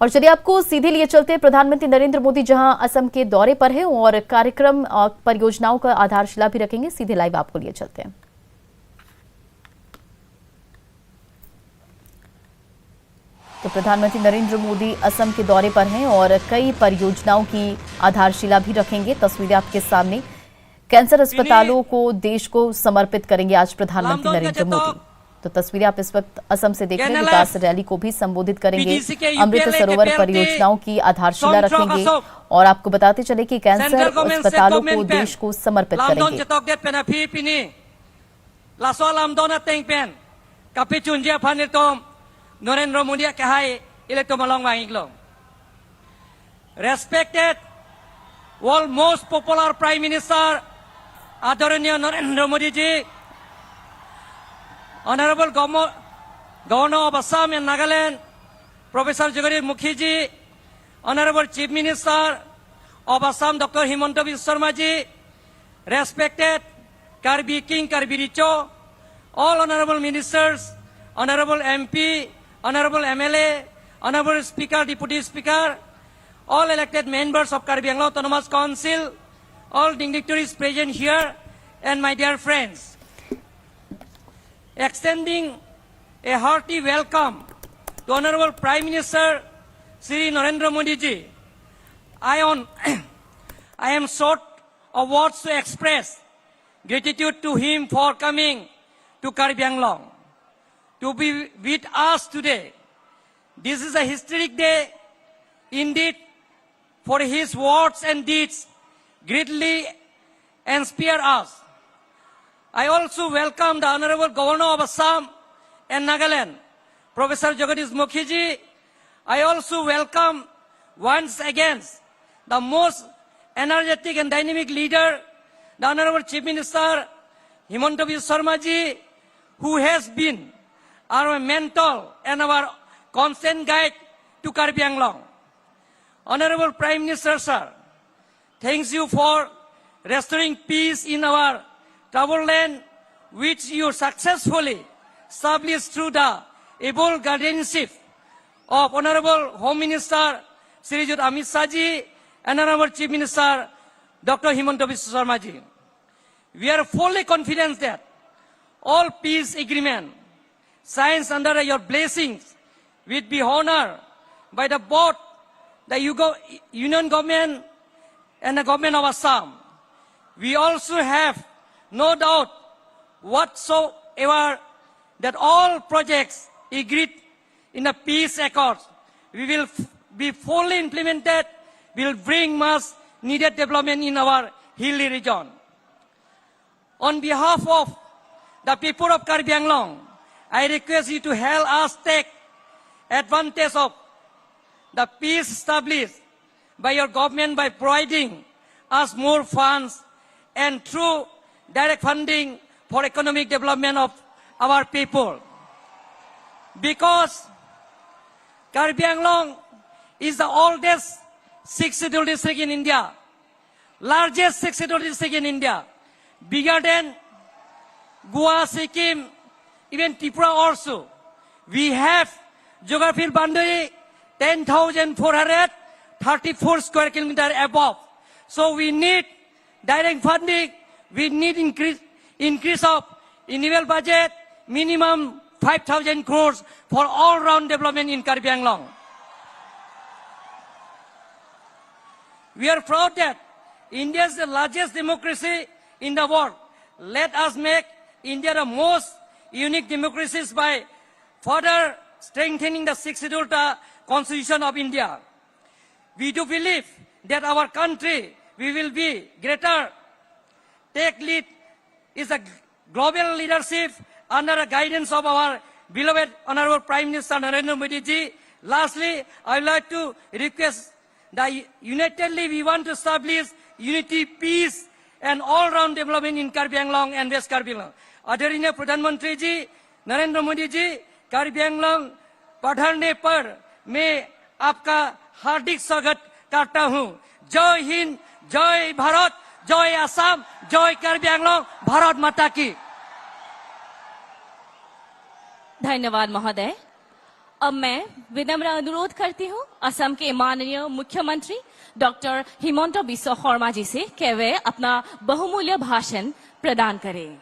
और चलिए आपको सीधे लिए चलते हैं प्रधानमंत्री नरेंद्र मोदी जहां असम के दौरे पर हैं और कार्यक्रम परियोजनाओं का आधारशिला भी रखेंगे। सीधे लाइव आपको लिए चलते हैं। तो प्रधानमंत्री नरेंद्र मोदी असम के दौरे पर हैं और कई परियोजनाओं की आधारशिला भी रखेंगे। तस्वीरें आपके सामने। कैंसर अस्पतालों को देश को समर्पित करेंगे आज प्रधानमंत्री नरेंद्र मोदी। तो तस्वीरें आप इस वक्त असम से देख रहे हैं। विकास रैली को भी संबोधित करेंगे। अमृत सरोवर परियोजनाओं की आधारशिला रखेंगे और आपको बताते चले कि कैंसर अस्पतालों को देश को समर्पित करेंगे। नरेंद्र मोदी कहाय इलेक्ट्रोमलंग वांगिलो respected world most popular prime minister आदरणीय Narendra Modi ji, honourable governor of Assam and Nagaland professor Jagdish Mukhi ji, honourable chief minister of Assam doctor Himanta Biswa Sarma ji, respected Karbi king Karbi Richo, all honourable ministers, honourable MP, Honorable MLA, Honorable Speaker, Deputy Speaker, all elected members of Karbi Anglong Autonomous Council, all dignitaries present here, and my dear friends, extending a hearty welcome to Honorable Prime Minister Shri Narendra Modi ji. I am short of words to express gratitude to him for coming to Karbi Anglong to be with us today. This is a historic day indeed, for his words and deeds greatly inspire us. I also welcome the Honorable Governor of Assam and Nagaland, Professor Jagadish Mukhi ji. I also welcome once again the most energetic and dynamic leader, the Honorable Chief Minister Himanta Biswa Sharma ji, who has been our mentor and our constant guide to Karbi Anglong. Honorable Prime Minister, sir, thanks you for restoring peace in our troubled land, which you successfully established through the able guardianship of Honorable Home Minister Shri Jyoti Amit Shah ji and Honorable Chief Minister Dr. Himanta Biswa Sharma ji. We are fully confident that all peace agreements signed under your blessings will be honored by both the Union government and the government of Assam. We also have no doubt whatsoever that all projects agreed in the peace accords will be fully implemented, will bring much needed development in our hilly region. On behalf of the people of Karbi Anglong, I request you to help us take advantage of the peace established by your government by providing us more funds and through direct funding for economic development of our people. Because Karbi Anglong is the oldest 6th scheduled district in India, largest 6th scheduled district in India, bigger than Goa, Sikkim, even Tripura also. We have geographical boundary 10,434 square kilometers above. So we need direct funding. We need increase of annual budget, minimum 5,000 crores for all-round development in Karbi Anglong. We are proud that India is the largest democracy in the world. Let us make India the most unique democracies by further strengthening the 6th scheduled Constitution of India. We do believe that our country, we will be greater. Take lead is a global leadership under the guidance of our beloved Honorable Prime Minister Narendra Modi ji. Lastly, I would like to request that unitedly we want to establish unity, peace, and all-round development in Karbi Anglong and West Karbi Anglong. आदरणीय प्रधानमंत्री जी नरेंद्र मोदी जी, कार्बी आंगलोंग पधारने पर मैं आपका हार्दिक स्वागत करता हूं। जय हिंद, जय भारत, जय असम, जय कार्बी आंगलोंग, भारत माता की। धन्यवाद महोदय। अब मैं विनम्र अनुरोध करती हूँ असम के माननीय मुख्यमंत्री डॉक्टर हिमंत बिस्व शर्मा जी से कि वे अपना बहुमूल्य भाषण प्रदान करें।